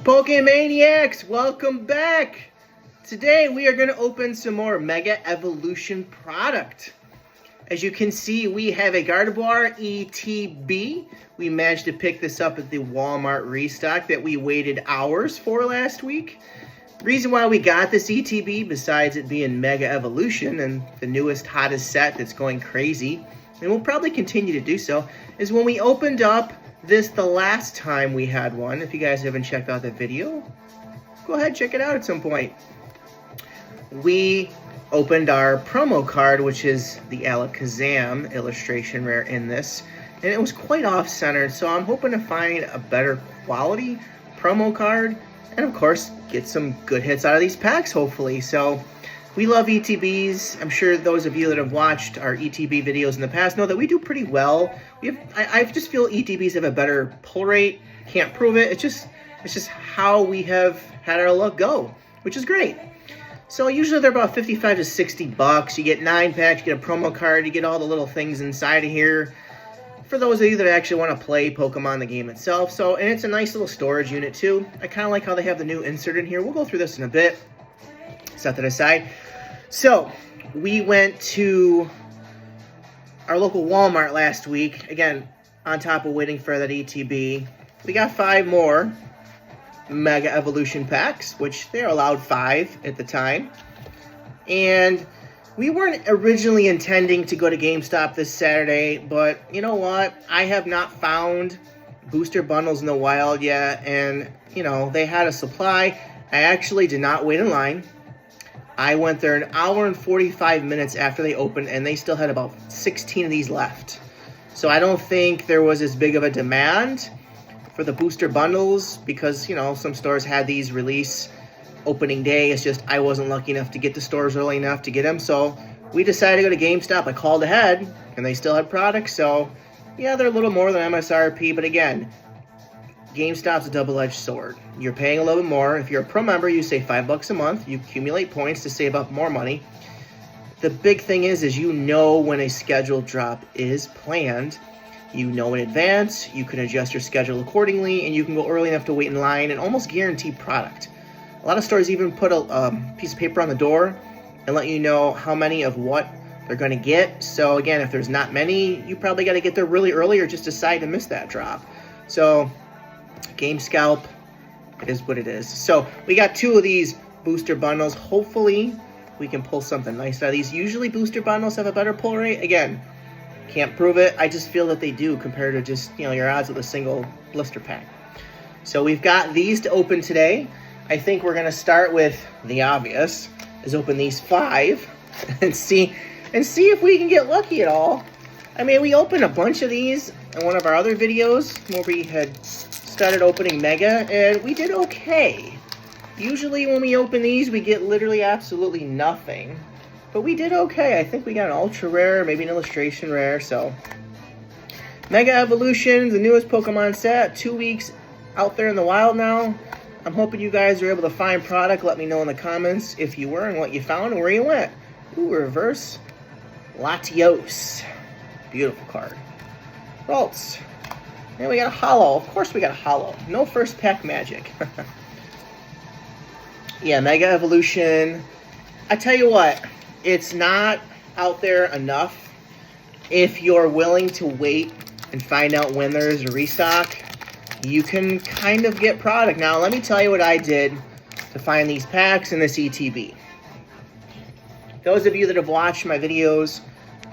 Pokemaniacs, welcome back! Today we are going to open some more Mega Evolution product. As you can see, we have a Gardevoir ETB. We managed to pick this up at the Walmart restock that we waited hours for last week. The reason why we got this ETB, besides it being Mega Evolution and the newest, hottest set that's going crazy, and we'll probably continue to do so, is when we opened up this the last time we had one. If you guys haven't checked out that video, go ahead, check it out at some point. We opened our promo card, which is the Alakazam illustration rare in this, and it was quite off-centered, so I'm hoping to find a better quality promo card, and of course, get some good hits out of these packs, hopefully. So, we love ETBs. I'm sure those of you that have watched our ETB videos in the past know that we do pretty well. I just feel ETBs have a better pull rate. Can't prove it. It's just how we have had our luck go, which is great. So usually they're about 55 to 60 bucks. You get 9 packs, you get a promo card, you get all the little things inside of here. For those of you that actually want to play Pokemon the game itself. So, and it's a nice little storage unit too. I kind of like how they have the new insert in here. We'll go through this in a bit. Set that aside. So, we went to our local Walmart last week. Again, on top of waiting for that ETB. We got 5 more Mega Evolution packs, which they're allowed 5 at the time. And we weren't originally intending to go to GameStop this Saturday, but you know what? I have not found booster bundles in the wild yet, and you know, they had a supply. I actually did not wait in line. I went there an hour and 45 minutes after they opened, and they still had about 16 of these left. So I don't think there was as big of a demand for the booster bundles because, you know, some stores had these release opening day. It's just I wasn't lucky enough to get to stores early enough to get them. So we decided to go to GameStop. I called ahead, and they still had products. So, yeah, they're a little more than MSRP, but again, GameStop's a double-edged sword. You're paying a little bit more. If you're a pro member, you save $5 a month. You accumulate points to save up more money. The big thing is you know when a scheduled drop is planned. You know in advance. You can adjust your schedule accordingly, and you can go early enough to wait in line and almost guarantee product. A lot of stores even put a piece of paper on the door and let you know how many of what they're going to get. So again, if there's not many, you probably got to get there really early or just decide to miss that drop. So Game Scalp is what it is. So we got 2 of these booster bundles. Hopefully we can pull something nice out of these. Usually booster bundles have a better pull rate. Again, can't prove it. I just feel that they do compared to just, you know, your odds with a single blister pack. So we've got these to open today. I think we're going to start with the obvious, is open these 5 and see if we can get lucky at all. I mean, we opened a bunch of these in one of our other videos where we had started opening Mega, and we did okay. Usually when we open these, we get literally absolutely nothing. But we did okay. I think we got an ultra rare, maybe an illustration rare, so. Mega Evolution, the newest Pokemon set, 2 weeks out there in the wild now. I'm hoping you guys are able to find product. Let me know in the comments if you were and what you found and where you went. Ooh, reverse Latios. Beautiful card. Ralts. And we got a holo. Of course we got a holo. No first pack magic. Yeah, Mega Evolution. I tell you what, it's not out there enough. If you're willing to wait and find out when there's a restock, you can kind of get product. Now, let me tell you what I did to find these packs in this ETB. Those of you that have watched my videos,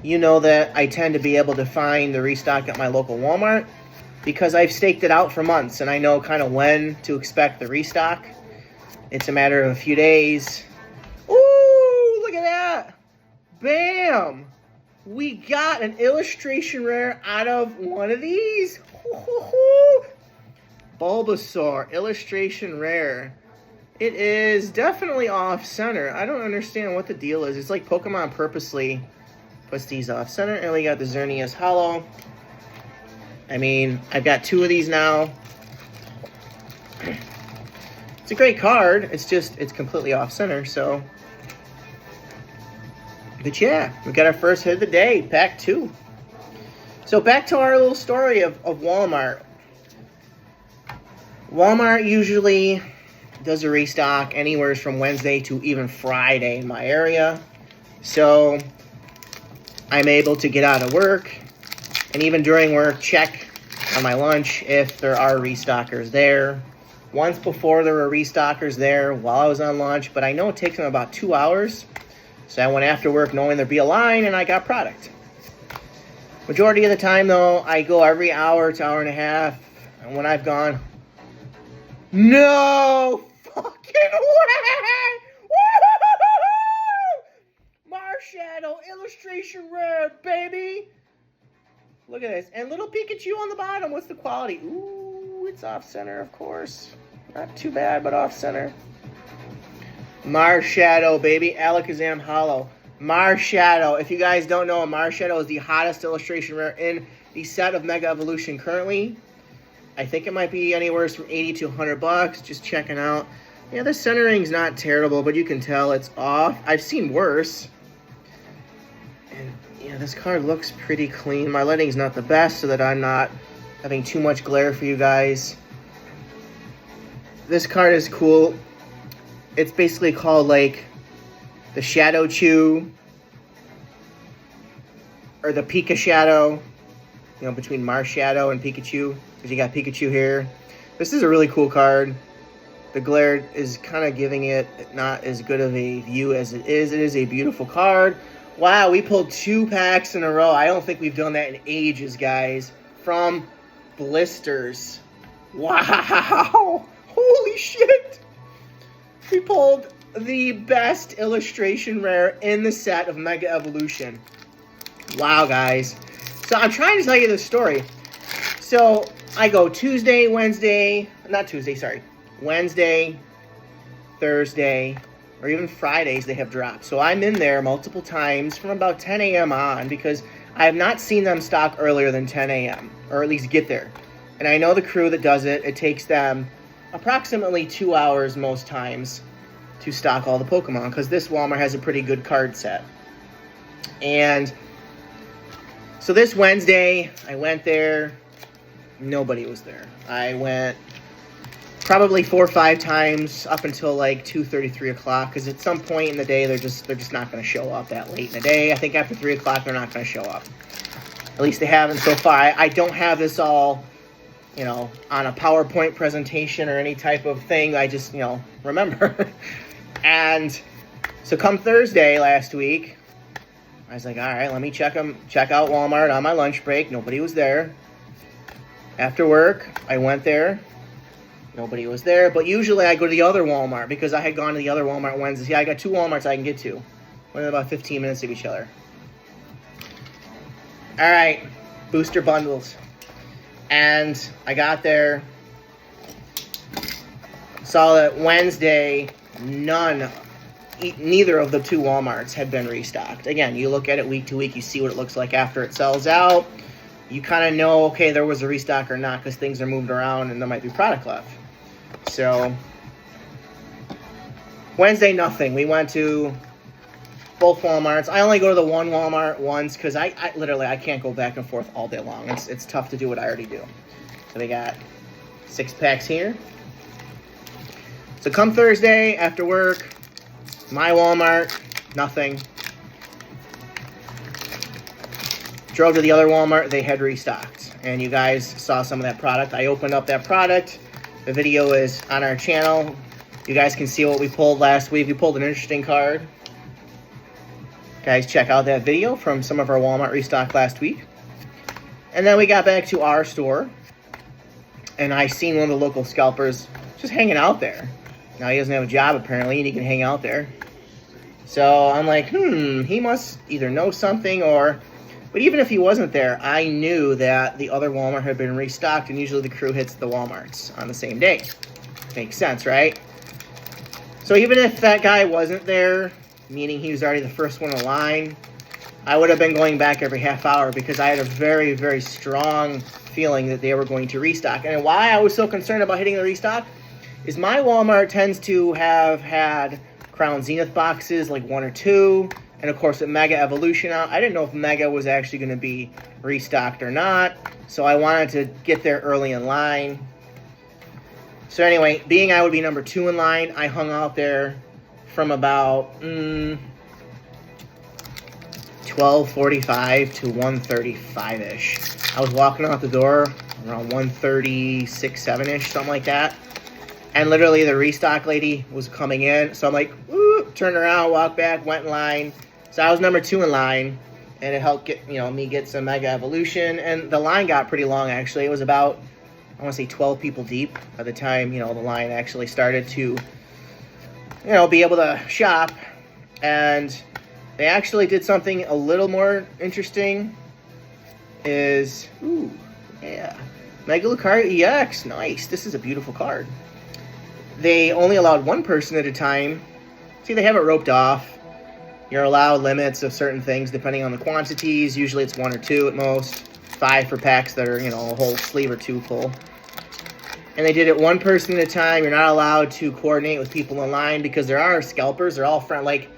you know that I tend to be able to find the restock at my local Walmart because I've staked it out for months and I know kind of when to expect the restock. It's a matter of a few days. Ooh, look at that. Bam. We got an illustration rare out of one of these. Bulbasaur, illustration rare. It is definitely off-center. I don't understand what the deal is. It's like Pokemon purposely puts these off-center. And we got the Xerneas Holo. I mean, I've got 2 of these now. It's a great card. It's just, it's completely off-center, so. But yeah, we got our first hit of the day, pack 2. So back to our little story of Walmart. Walmart usually does a restock anywhere from Wednesday to even Friday in my area. So I'm able to get out of work and even during work check on my lunch if there are restockers there. Once before there were restockers there while I was on lunch, but I know it takes them about 2 hours. So I went after work knowing there'd be a line and I got product. Majority of the time though, I go every hour to hour and a half. And when I've gone, no fucking way! Woo-hoo-hoo-hoo-hoo! Marshadow illustration rare, baby! Look at this. And little Pikachu on the bottom. What's the quality? Ooh, it's off center, of course. Not too bad, but off center. Marshadow, baby. Alakazam Hollow. Marshadow. If you guys don't know, Marshadow is the hottest illustration rare in the set of Mega Evolution currently. I think it might be anywhere from 80 to 100 bucks. Just checking out. Yeah, the centering's not terrible, but you can tell it's off. I've seen worse. And yeah, this card looks pretty clean. My lighting's not the best so that I'm not having too much glare for you guys. This card is cool. It's basically called like the Shadow Chew or the Pika Shadow, you know, between Marshadow and Pikachu, because you got Pikachu here. This is a really cool card. The glare is kind of giving it not as good of a view as it is. It is a beautiful card. Wow, we pulled 2 packs in a row. I don't think we've done that in ages, guys. From blisters. Wow. Holy shit. We pulled the best illustration rare in the set of Mega Evolution. Wow, guys. So I'm trying to tell you this story. So I go Wednesday, Thursday, or even Fridays they have drops. So I'm in there multiple times from about 10 a.m. on because I have not seen them stock earlier than 10 a.m. or at least get there. And I know the crew that does it, it takes them approximately 2 hours most times to stock all the Pokemon because this Walmart has a pretty good card set. And so this Wednesday, I went there. Nobody was there. I went probably 4 or 5 times up until like 2:30, 3 o'clock. Because at some point in the day, they're just not going to show up that late in the day. I think after 3 o'clock, they're not going to show up. At least they haven't so far. I don't have this all, you know, on a PowerPoint presentation or any type of thing. I just, you know, remember. And so come Thursday last week, I was like, all right, let me check out Walmart on my lunch break. Nobody was there. After work, I went there. Nobody was there. But usually I go to the other Walmart because I had gone to the other Walmart Wednesday. Yeah, I got 2 Walmarts I can get to within about 15 minutes of each other. All right, booster bundles. And I got there, saw that Wednesday, neither of the 2 Walmarts had been restocked. Again, you look at it week to week, you see what it looks like after it sells out. You kind of know, okay, there was a restock or not because things are moved around and there might be product left. So, Wednesday, nothing. We went to both Walmarts. I only go to the one Walmart once because I literally can't go back and forth all day long. It's tough to do what I already do. So they got 6 packs here. So come Thursday after work, my Walmart, nothing. Drove to the other Walmart, they had restocked. And you guys saw some of that product. I opened up that product. The video is on our channel. You guys can see what we pulled last week. We pulled an interesting card. Guys, check out that video from some of our Walmart restock last week. And then we got back to our store. And I seen one of the local scalpers just hanging out there. Now he doesn't have a job apparently, and he can hang out there. So I'm like, he must either know something or... But even if he wasn't there, I knew that the other Walmart had been restocked, and usually the crew hits the Walmarts on the same day. Makes sense, right? So even if that guy wasn't there, meaning he was already the first one in line, I would have been going back every half hour because I had a very, very strong feeling that they were going to restock. And why I was so concerned about hitting the restock is my Walmart tends to have had Crown Zenith boxes, like 1 or 2, and of course, a Mega Evolution out. I didn't know if Mega was actually going to be restocked or not, so I wanted to get there early in line. So anyway, being I would be number 2 in line, I hung out there from about 12:45 to 1:35-ish. I was walking out the door around 1:36, 7-ish, something like that. And literally the restock lady was coming in. So I'm like, woo, turned around, walked back, went in line. So I was number 2 in line. And it helped get, me get some Mega Evolution. And the line got pretty long, actually. It was about, I want to say 12 people deep by the time, the line actually started to, be able to shop. And they actually did something a little more interesting. Mega Lucario EX. Nice. This is a beautiful card. They only allowed 1 person at a time. See, they have it roped off. You're allowed limits of certain things depending on the quantities. Usually it's 1 or 2 at most. 5 for packs that are, a whole sleeve or 2 full. And they did it 1 person at a time. You're not allowed to coordinate with people in line because there are scalpers. They're all friends. Like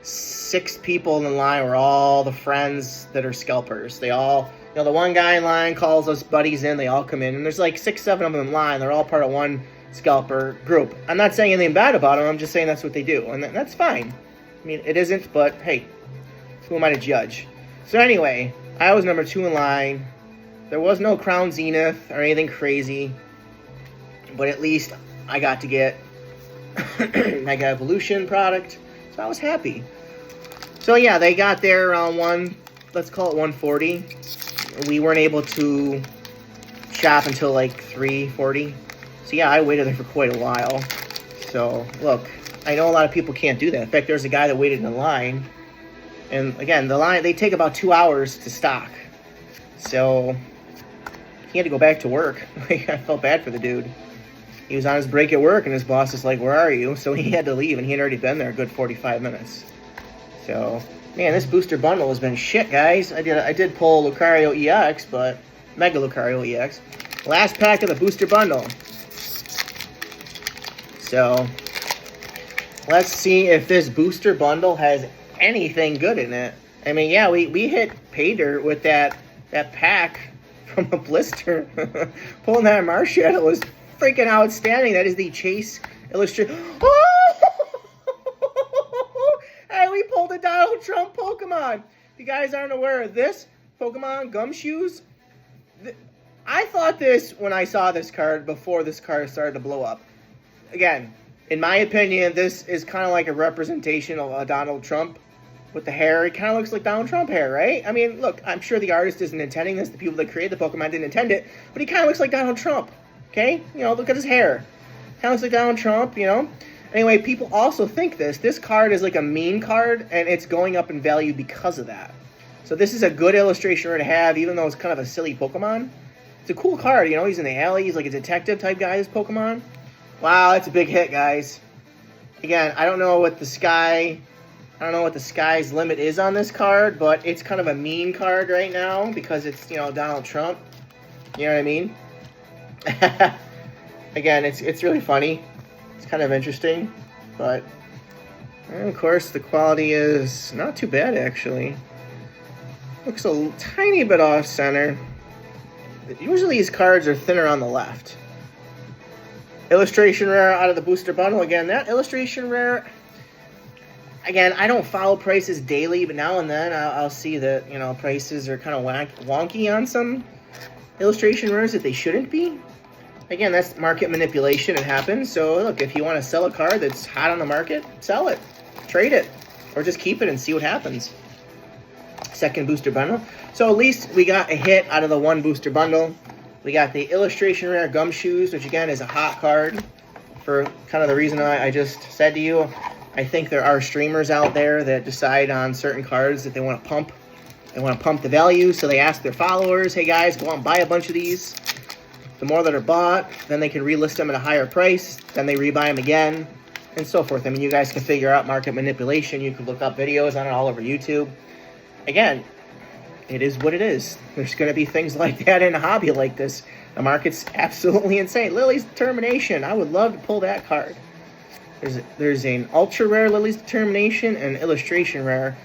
6 people in line were all the friends that are scalpers. They all, the one guy in line calls us buddies in. They all come in. And there's like 6, 7 of them in line. They're all part of one scalper group. I'm not saying anything bad about them. I'm just saying that's what they do. And that's fine. I mean, it isn't, but hey, who am I to judge? So anyway, I was number 2 in line. There was no Crown Zenith or anything crazy, but at least I got to get Mega Evolution product, so I was happy. So yeah, they got there around let's call it 1:40. We weren't able to shop until like 3:40. So yeah, I waited there for quite a while. So look, I know a lot of people can't do that. In fact, there's a guy that waited in line. And again, the line, they take about 2 hours to stock. So he had to go back to work. I felt bad for the dude. He was on his break at work, and his boss is like, where are you? So he had to leave, and he had already been there a good 45 minutes. So, man, this booster bundle has been shit, guys. I did pull Lucario EX, but Mega Lucario EX. Last pack of the booster bundle. So let's see if this booster bundle has anything good in it. I mean, yeah, we hit pay dirt with that pack from a blister. Pulling that Marshall was freaking outstanding. That is the Chase illustration. Oh! Hey, we pulled a Donald Trump Pokemon. If you guys aren't aware of this, Pokemon Gumshoes. I thought this when I saw this card before this card started to blow up. Again, in my opinion, this is kind of like a representation of Donald Trump with the hair. It kind of looks like Donald Trump hair, right? I mean, look, I'm sure the artist isn't intending this. The people that created the Pokemon didn't intend it. But he kind of looks like Donald Trump, okay? Look at his hair. Kind of looks like Donald Trump, Anyway, people also think this card is like a meme card, and it's going up in value because of that. So this is a good illustration to have, even though it's kind of a silly Pokemon. It's a cool card, he's in the alley. He's like a detective type guy, this Pokemon. Wow, that's a big hit, guys. Again, I don't know what the sky's limit is on this card, but it's kind of a meme card right now because it's, Donald Trump. You know what I mean? Again, it's really funny. It's kind of interesting, but of course the quality is not too bad, actually. Looks a tiny bit off center. Usually these cards are thinner on the left. Illustration rare out of the booster bundle. Again, that illustration rare, again, I don't follow prices daily, but now and then I'll see that, prices are kind of wonky on some illustration rares that they shouldn't be. Again, that's market manipulation. It happens. So, look, if you want to sell a card that's hot on the market, sell it. Trade it. Or just keep it and see what happens. Second booster bundle. So, at least we got a hit out of the 1 booster bundle. We got the illustration rare Gumshoes, which, again, is a hot card for kind of the reason I just said to you. I think there are streamers out there that decide on certain cards that they want to pump. They want to pump the value, so they ask their followers, hey, guys, go out and buy a bunch of these. The more that are bought, then they can relist them at a higher price. Then they rebuy them again, and so forth. I mean, you guys can figure out market manipulation. You can look up videos on it all over YouTube. Again, it is what it is. There's going to be things like that in a hobby like this. The market's absolutely insane. Lily's Determination. I would love to pull that card. There's an ultra rare Lily's Determination and illustration rare.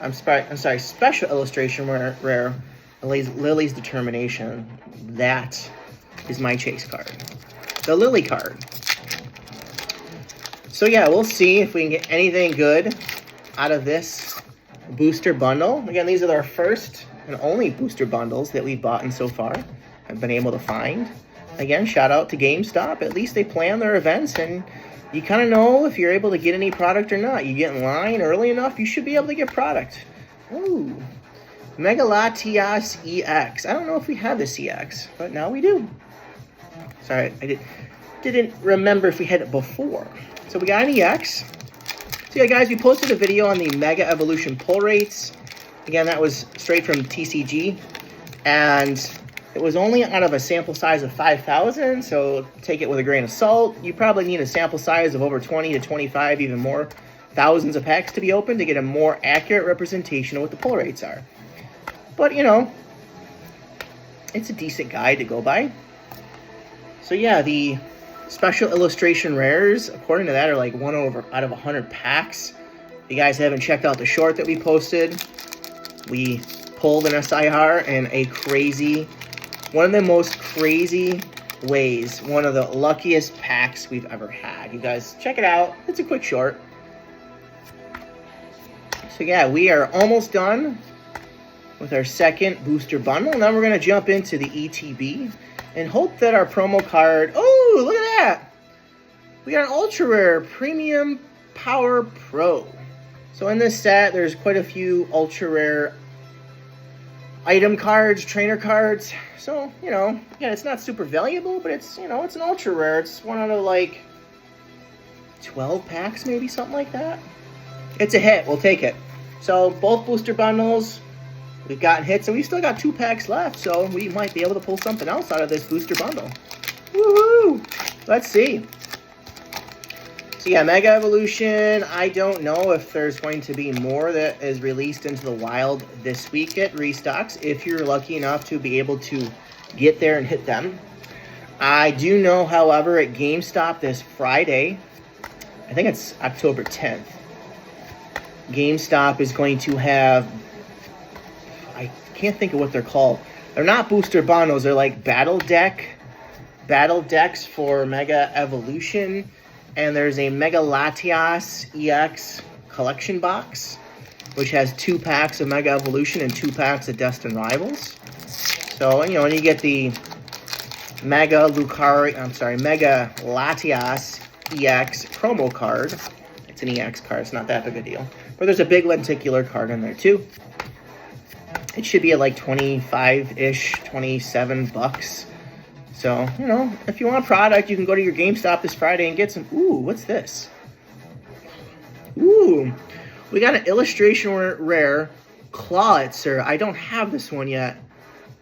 I'm sorry, special illustration rare Lily's Determination. That is my chase card. the Lily card. So yeah, we'll see if we can get anything good out of this booster bundle. Again, these are our first and only booster bundles that we've bought in so far. I've been able to find. Again, shout out to GameStop. At least they plan their events, and you kind of know if you're able to get any product or not. You get in line early enough, you should be able to get product. Ooh, Mega Latias EX. I don't know if we have this EX, but now we do. Sorry, I didn't remember if we had it before. So we got an EX. So yeah, guys, we posted a video on the Mega Evolution pull rates. Again, that was straight from TCG, and it was only out of a sample size of 5,000, so take it with a grain of salt. You probably need a sample size of over 20 to 25, even more, thousands of packs to be opened to get a more accurate representation of what the pull rates are. But, you know, it's a decent guide to go by. So yeah, the special illustration rares, according to that, are like 1 out of 100 packs. If you guys haven't checked out the short that we posted, we pulled an SIR in a crazy, one of the most crazy ways, one of the luckiest packs we've ever had. You guys check it out. It's a quick short. So yeah, we are almost done with our second booster bundle. Now we're going to jump into the ETB and hope that our promo card... Oh, look at that! We got an ultra rare Premium Power Pro. So in this set, there's quite a few ultra rare item cards, trainer cards. So, you know, again, it's not super valuable, but it's, you know, it's an ultra rare. It's 1 out of like 12 packs, maybe, something like that. It's a hit. We'll take it. So both booster bundles, we've gotten hits, and we've still got 2 packs left, so we might be able to pull something else out of this booster bundle. Woohoo! Let's see. So yeah, Mega Evolution, I don't know if there's going to be more that is released into the wild this week at Restocks, if you're lucky enough to be able to get there and hit them. I do know, however, at GameStop this Friday, I think it's October 10th, GameStop is going to have, I can't think of what they're called. They're not booster bundles, they're like battle decks for Mega Evolution. And there's a Mega Latias EX collection box, which has 2 packs of Mega Evolution and 2 packs of Destined Rivals. So, you know, and you get the Mega Latias EX promo card. It's an EX card, it's not that big a deal. But there's a big lenticular card in there too. It should be at like 25-ish, 27 bucks. So, you know, if you want a product, you can go to your GameStop this Friday and get some... Ooh, what's this? Ooh, we got an illustration rare Clawitzer. I don't have this one yet.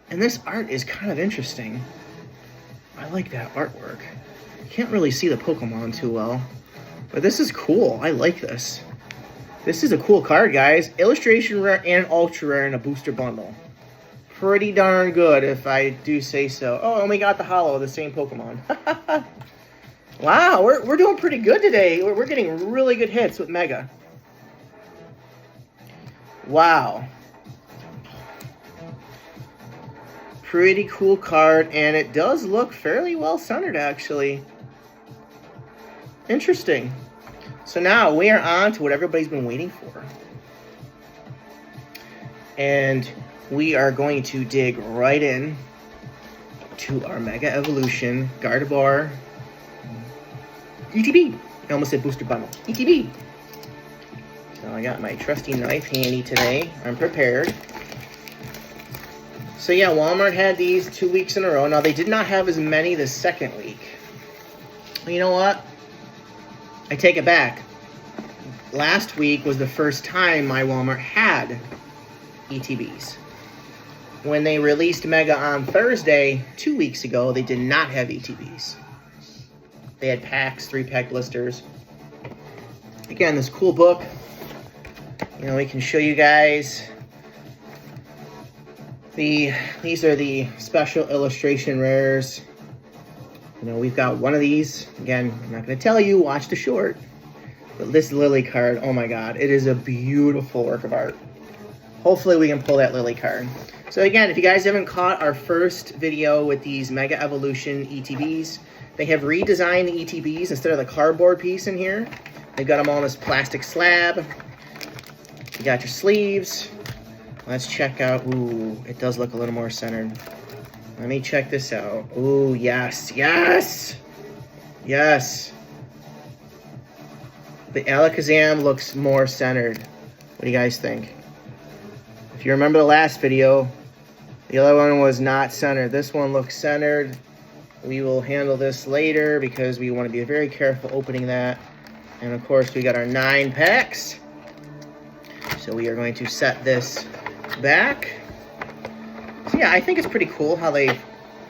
And this art is kind of interesting. I like that artwork. Can't really see the Pokemon too well. But this is cool. I like this. This is a cool card, guys. Illustration rare and ultra rare in a booster bundle. Pretty darn good, if I do say so. Oh, and we got the holo of the same Pokemon. Wow, we're doing pretty good today. We're getting really good hits with Mega. Wow. Pretty cool card, and it does look fairly well centered, actually. Interesting. So now we are on to what everybody's been waiting for. And we are going to dig right in to our Mega Evolution Gardevoir ETB. I almost said booster bundle. ETB. So I got my trusty knife handy today. I'm prepared. So yeah, Walmart had these 2 weeks in a row. Now they did not have as many the second week. But you know what? I take it back. Last week was the first time my Walmart had ETBs. When they released Mega on Thursday, 2 weeks ago, they did not have ETBs. They had packs, 3-pack blisters. Again, this cool book. You know, we can show you guys. These are the special illustration rares. You know, we've got one of these. Again, I'm not going to tell you, watch the short. But this Lily card, oh my god, it is a beautiful work of art. hopefully we can pull that Lily card. So again, if you guys haven't caught our first video with these Mega Evolution ETBs, they have redesigned the ETBs instead of the cardboard piece in here. They've got them on this plastic slab. You got your sleeves. Let's check out, ooh, it does look a little more centered. Let me check this out. Ooh, yes, yes, yes. The Alakazam looks more centered. What do you guys think? If you remember the last video, the other one was not centered. This one looks centered. We will handle this later because we want to be very careful opening that. And of course, we got our 9 packs. So we are going to set this back. So yeah, I think it's pretty cool how they've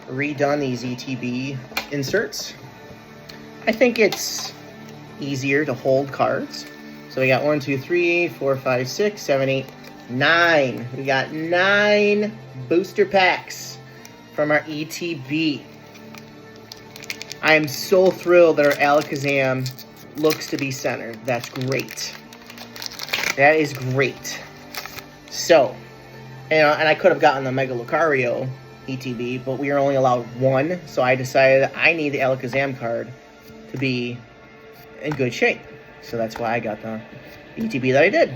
redone these ETB inserts. I think it's easier to hold cards. So we got 1, 2, 3, 4, 5, 6, 7, 8, 9. We got 9 booster packs from our ETB. I am so thrilled that our Alakazam looks to be centered. That's great. That is great. So, and I could have gotten the Mega Lucario ETB, but we are only allowed 1, so I decided I need the Alakazam card to be in good shape. So that's why I got the ETB that I did.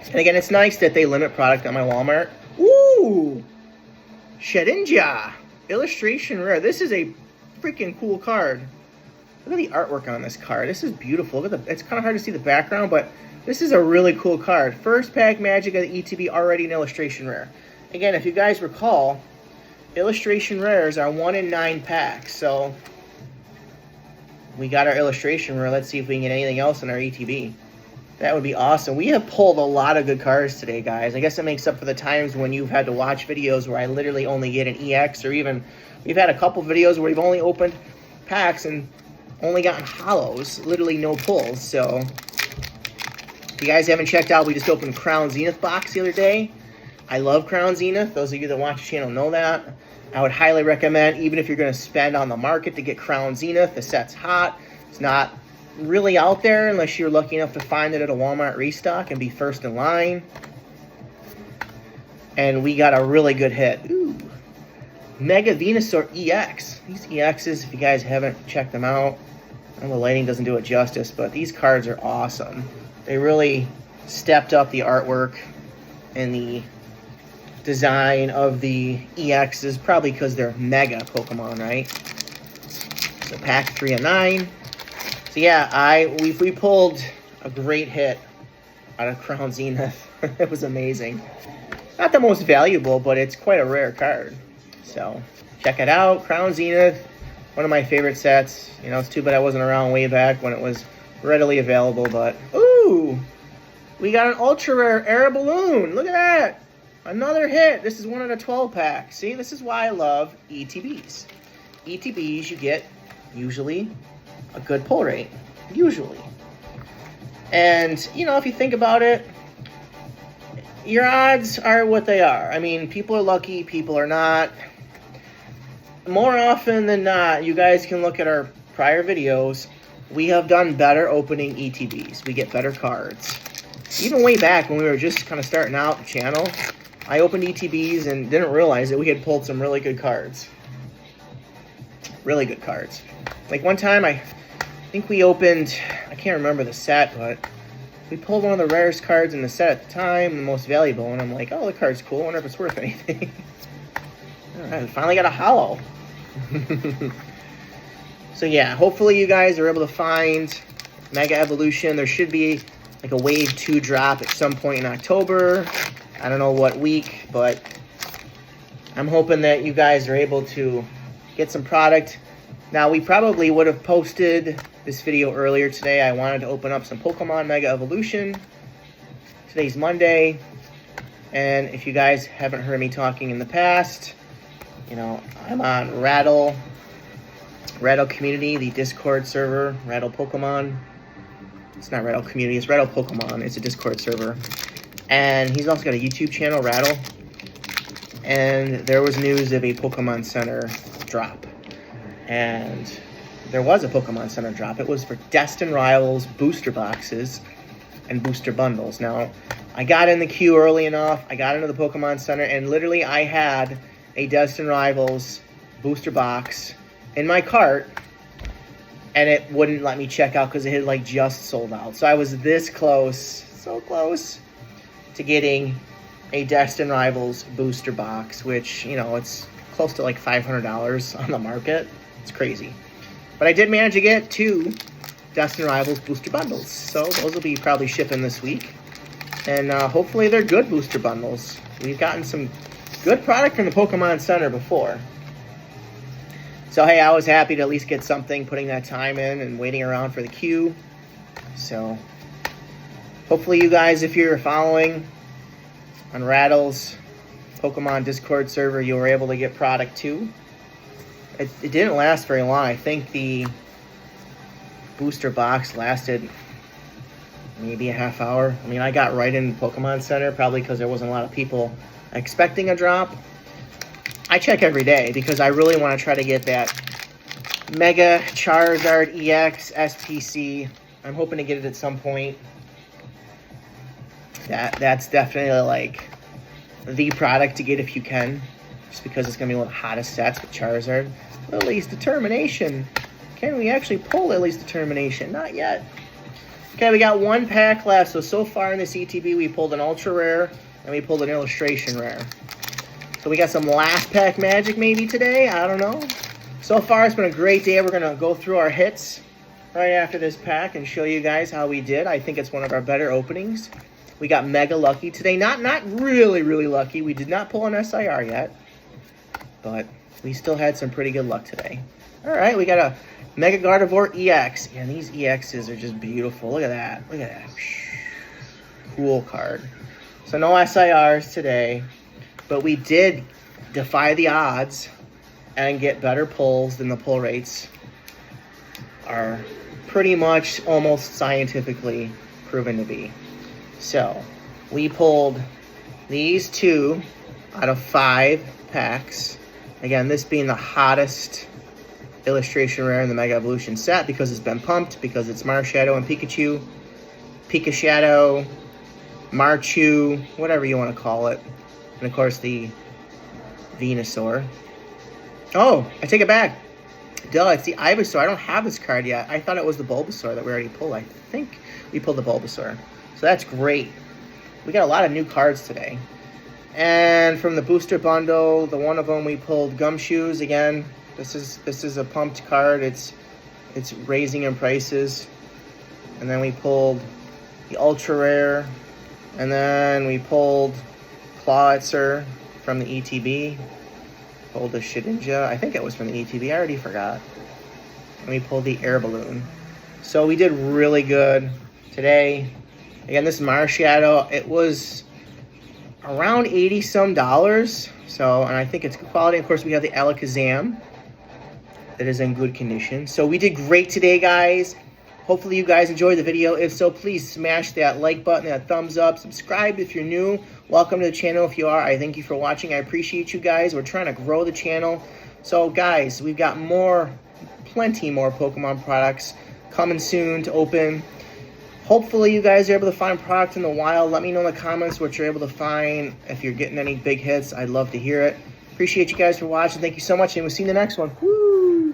And again, it's nice that they limit product on my Walmart. Ooh! Shedinja! Illustration rare. This is a freaking cool card. Look at the artwork on this card. This is beautiful. Look at it's kind of hard to see the background, but this is a really cool card. First pack magic of the ETB, already an illustration rare. Again, if you guys recall, illustration rares are 1 in 9 packs. So we got our illustration rare. Let's see if we can get anything else in our ETB. That would be awesome. We have pulled a lot of good cards today, guys. I guess it makes up for the times when you've had to watch videos where I literally only get an EX, or even we've had a couple videos where we've only opened packs and only gotten hollows, literally no pulls. So if you guys haven't checked out, we just opened Crown Zenith box the other day. I love Crown Zenith. Those of you that watch the channel know that. I would highly recommend, even if you're going to spend on the market, to get Crown Zenith. The set's hot. It's not really out there unless you're lucky enough to find it at a Walmart restock and be first in line. And we got a really good hit. Ooh. Mega Venusaur EX. These EXs, if you guys haven't checked them out, and the lighting doesn't do it justice, but these cards are awesome. They really stepped up the artwork and the design of the EXs, probably because they're Mega Pokemon, right? So pack 3 of 9. So yeah, we pulled a great hit out of Crown Zenith. It was amazing. Not the most valuable, but it's quite a rare card. So check it out, Crown Zenith. One of my favorite sets. You know, it's too bad I wasn't around way back when it was readily available, but ooh, we got an ultra rare Air Balloon. Look at that. Another hit. This is 1 out of 12 packs. See, this is why I love ETBs. ETBs, you get usually a good pull rate. Usually. And, you know, if you think about it, your odds are what they are. I mean, people are lucky, people are not. More often than not, you guys can look at our prior videos. We have done better opening ETBs. We get better cards. Even way back when we were just kind of starting out the channel, I opened ETBs and didn't realize that we had pulled some really good cards. Really good cards. Like one time, I think we opened, I can't remember the set, but we pulled one of the rarest cards in the set at the time, the most valuable, and I'm like, oh, the card's cool. I wonder if it's worth anything. All right, we finally got a hollow. So yeah, hopefully you guys are able to find Mega Evolution. There should be like a Wave 2 drop at some point in October. I don't know what week, but I'm hoping that you guys are able to get some product. Now, we probably would have posted this video earlier today. I wanted to open up some Pokemon Mega Evolution. Today's Monday. And if you guys haven't heard me talking in the past, you know, I'm on Rattle Community, the Discord server, Rattle Pokemon. It's not Rattle Community, it's Rattle Pokemon. It's a Discord server. And he's also got a YouTube channel, Rattle. And there was news of a Pokemon Center drop. And there was a Pokemon Center drop. It was for Destined Rivals booster boxes and booster bundles. Now, I got in the queue early enough. I got into the Pokemon Center, and literally I had a Destin Rivals booster box in my cart, and it wouldn't let me check out because it had like just sold out. So I was this close, so close to getting a Destin Rivals booster box, which, you know, it's close to like $500 on the market. It's crazy. But I did manage to get 2 Destin Rivals booster bundles. So those will be probably shipping this week. And hopefully they're good booster bundles. We've gotten some good product from the Pokemon Center before. So hey, I was happy to at least get something, putting that time in and waiting around for the queue. So hopefully you guys, if you're following on Rattle's Pokemon Discord server, you were able to get product too. It didn't last very long. I think the booster box lasted maybe a half hour. I mean, I got right in Pokemon Center, probably because there wasn't a lot of people expecting a drop. I check every day because I really want to try to get that Mega Charizard EX SPC. I'm hoping to get it at some point. That's definitely like the product to get if you can, just because it's going to be one of the hottest sets with Charizard. Lily's Determination. Can we actually pull Lily's Determination? Not yet. Okay, we got 1 pack left. So far in this ETB, we pulled an Ultra Rare, and we pulled an Illustration Rare. So we got some last pack magic maybe today. I don't know. So far, it's been a great day. We're going to go through our hits right after this pack and show you guys how we did. I think it's one of our better openings. We got mega lucky today. Not really, really lucky. We did not pull an SIR yet, but we still had some pretty good luck today. All right, we got a Mega Gardevoir EX. And these EXs are just beautiful. Look at that. Look at that. Cool card. So no SIRs today, but we did defy the odds and get better pulls than the pull rates are pretty much almost scientifically proven to be. So we pulled these 2 out of 5 packs. Again, this being the hottest Illustration Rare in the Mega Evolution set because it's been pumped, because it's Marshadow and Pikachu, Pikashadow, Marchu, whatever you want to call it. And of course the Venusaur. Oh, I take it back. Duh, it's the Ivysaur. I don't have this card yet. I thought it was the Bulbasaur that we already pulled. I think we pulled the Bulbasaur. So that's great. We got a lot of new cards today. And from the booster bundle, the one of them we pulled Gumshoes. Again, this is a pumped card. It's raising in prices. And then we pulled the Ultra Rare. And then we pulled Clawitzer from the ETB. Pulled the Shedinja. I think it was from the ETB. I already forgot. And we pulled the Air Balloon. So we did really good today. Again, this Marshadow, it was around $80-some. So, and I think it's good quality. Of course, we have the Alakazam that is in good condition. So we did great today, guys. Hopefully you guys enjoyed the video. If so, please smash that like button, that thumbs up. Subscribe if you're new. Welcome to the channel if you are. I thank you for watching. I appreciate you guys. We're trying to grow the channel. So, guys, we've got plenty more Pokemon products coming soon to open. Hopefully you guys are able to find product in the wild. Let me know in the comments what you're able to find. If you're getting any big hits, I'd love to hear it. Appreciate you guys for watching. Thank you so much, and we'll see you in the next one. Woo!